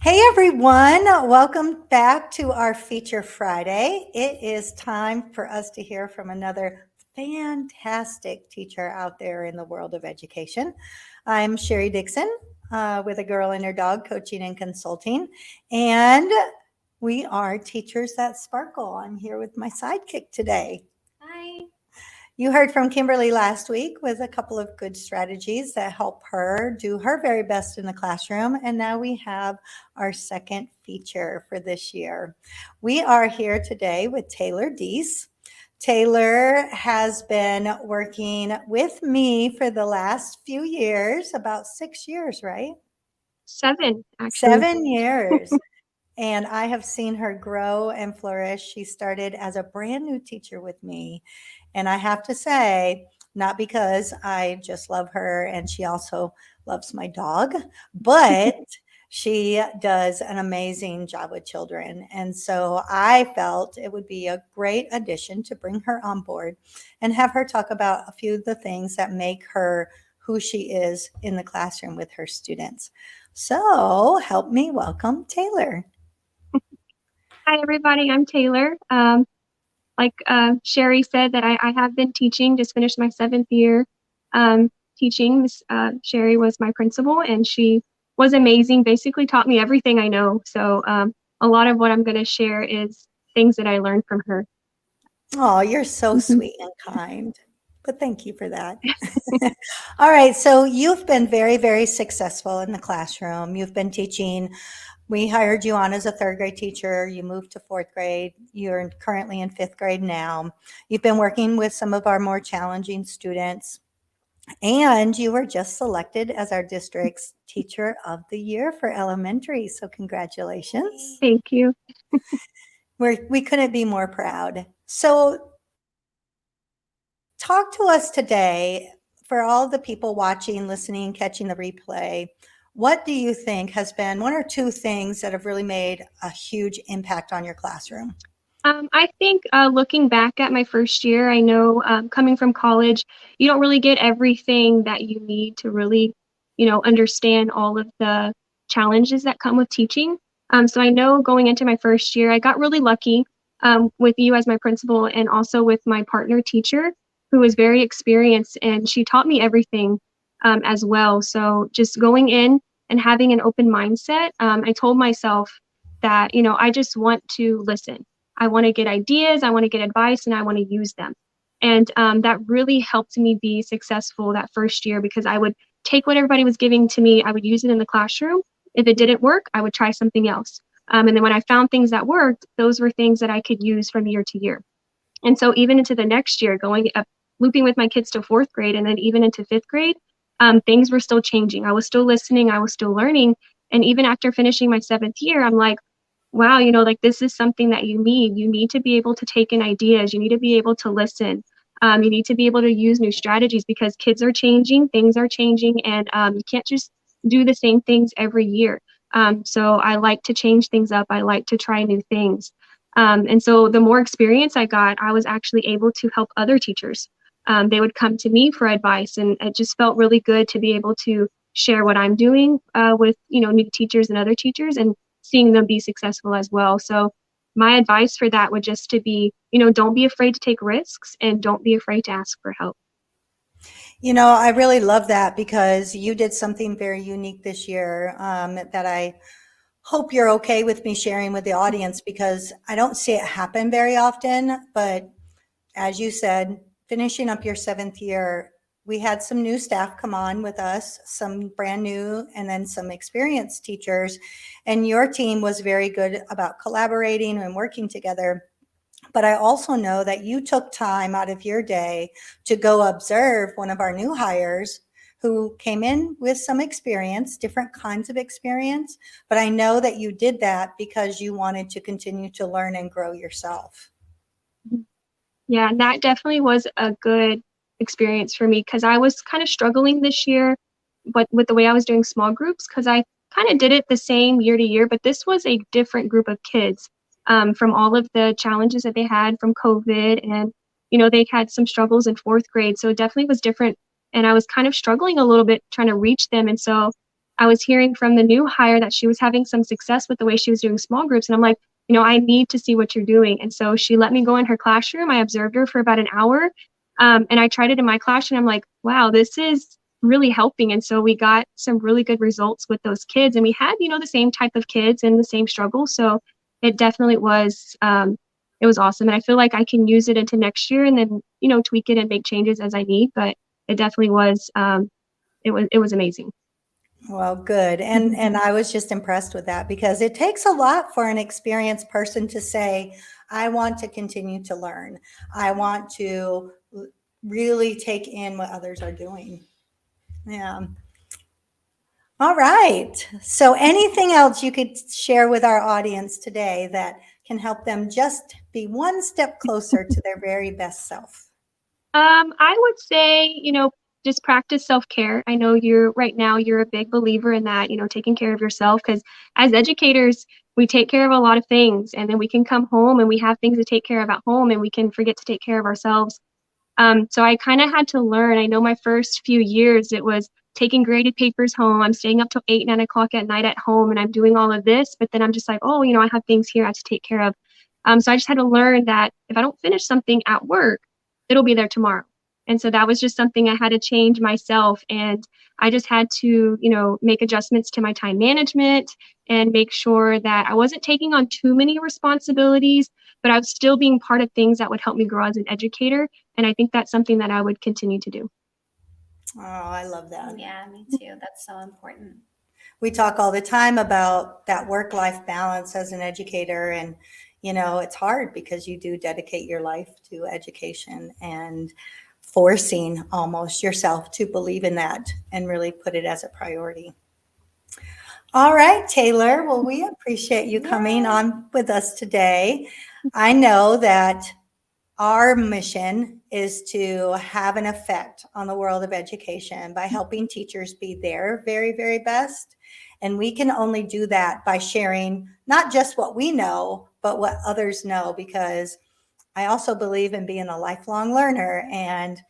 Hey everyone, welcome back to our Feature Friday. It is time for us to hear from another fantastic teacher out there in the world of education. I'm Sherry Dixon with A Girl and Her Dog Coaching and Consulting, and we are Teachers That Sparkle. I'm here with my sidekick today. Hi. You heard from Kimberly last week with a couple of good strategies that help her do her very best in the classroom. And now we have our second feature for this year. We are here today with Taylor Deese. Taylor has been working with me for the last few years, about 6 years, right? 7, actually. 7 years. And I have seen her grow and flourish. She started as a brand new teacher with me. And I have to say, not because I just love her and she also loves my dog, but she does an amazing job with children. And so I felt it would be a great addition to bring her on board and have her talk about a few of the things that make her who she is in the classroom with her students. So help me welcome Taylor. Hi, everybody. I'm Taylor. Like Sherry said, that I have been teaching, just finished my 7th year teaching. Miss Sherry was my principal, and she was amazing, basically taught me everything I know. So a lot of what I'm going to share is things that I learned from her. Oh, you're so Mhm. sweet and kind. But thank you for that. All right. So you've been very, very successful in the classroom. You've been teaching. We hired you on as a third grade teacher. You moved to fourth grade. You're currently in fifth grade now. You've been working with some of our more challenging students. And you were just selected as our district's Teacher of the Year for elementary. So congratulations. Thank you. We couldn't be more proud. So talk to us today for all the people watching, listening, catching the replay. What do you think has been one or two things that have really made a huge impact on your classroom? I think looking back at my first year, I know coming from college, you don't really get everything that you need to really, understand all of the challenges that come with teaching. So I know going into my first year, I got really lucky with you as my principal and also with my partner teacher, who was very experienced, and she taught me everything as well. So just going in and having an open mindset, I told myself that, I just want to listen. I want to get ideas, I want to get advice, and I want to use them. And that really helped me be successful that first year because I would take what everybody was giving to me, I would use it in the classroom. If it didn't work, I would try something else. And then when I found things that worked, those were things that I could use from year to year. And so even into the next year, going up, looping with my kids to fourth grade and then even into fifth grade, things were still changing. I was still listening, I was still learning. And even after finishing my 7th year, I'm like, wow, like this is something that you need. You need to be able to take in ideas. You need to be able to listen. You need to be able to use new strategies because kids are changing, things are changing, and you can't just do the same things every year. So I like to change things up. I like to try new things. And so the more experience I got, I was actually able to help other teachers. They would come to me for advice, and it just felt really good to be able to share what I'm doing with new teachers and other teachers, and seeing them be successful as well. So my advice for that would just to be, don't be afraid to take risks and don't be afraid to ask for help. I really love that because you did something very unique this year that I hope you're okay with me sharing with the audience because I don't see it happen very often. But as you said, finishing up your 7th year, we had some new staff come on with us, some brand new, and then some experienced teachers. And your team was very good about collaborating and working together. But I also know that you took time out of your day to go observe one of our new hires who came in with some experience, different kinds of experience. But I know that you did that because you wanted to continue to learn and grow yourself. Yeah, and that definitely was a good experience for me because I was kind of struggling this year, but with the way I was doing small groups, because I kind of did it the same year to year, but this was a different group of kids from all of the challenges that they had from COVID. And, they had some struggles in fourth grade. So it definitely was different. And I was kind of struggling a little bit trying to reach them. And so I was hearing from the new hire that she was having some success with the way she was doing small groups. And I'm like, you know, I need to see what you're doing. And so she let me go in her classroom. I observed her for about an hour. And I tried it in my classroom. I'm like, wow, this is really helping. And so we got some really good results with those kids. And we had, you know, the same type of kids and the same struggles. So it definitely was, it was awesome. And I feel like I can use it into next year and then, you know, tweak it and make changes as I need. But it definitely was, it was amazing. Well, good. And I was just impressed with that because it takes a lot for an experienced person to say, I want to continue to learn. I want to really take in what others are doing. Yeah. All right. So anything else you could share with our audience today that can help them just be one step closer to their very best self? I would say, you know, just practice self-care. I know you're right now, you're a big believer in that, you know, taking care of yourself, because as educators, we take care of a lot of things and then we can come home and we have things to take care of at home and we can forget to take care of ourselves. So I kind of had to learn. I know my first few years, it was taking graded papers home. I'm staying up till 8, 9 o'clock at night at home and I'm doing all of this, but then I'm just like, oh, you know, I have things here I have to take care of. So I just had to learn that if I don't finish something at work, it'll be there tomorrow. And so that was just something I had to change myself. And I just had to, you know, make adjustments to my time management and make sure that I wasn't taking on too many responsibilities, but I was still being part of things that would help me grow as an educator. And I think that's something that I would continue to do. Oh, I love that. Yeah, me too. That's so important. We talk all the time about that work-life balance as an educator. And, you know, it's hard because you do dedicate your life to education and forcing almost yourself to believe in that and really put it as a priority. All right, Taylor. Well, we appreciate you coming on with us today. I know that our mission is to have an effect on the world of education by helping teachers be their very, very best. And we can only do that by sharing not just what we know, but what others know, because I also believe in being a lifelong learner. And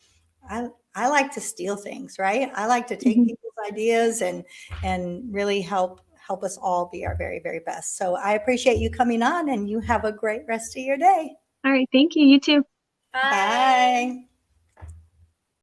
I like to steal things, right? I like to take people's ideas and really help us all be our very, very best. So I appreciate you coming on and you have a great rest of your day. All right. Thank you. You too. Bye. Bye.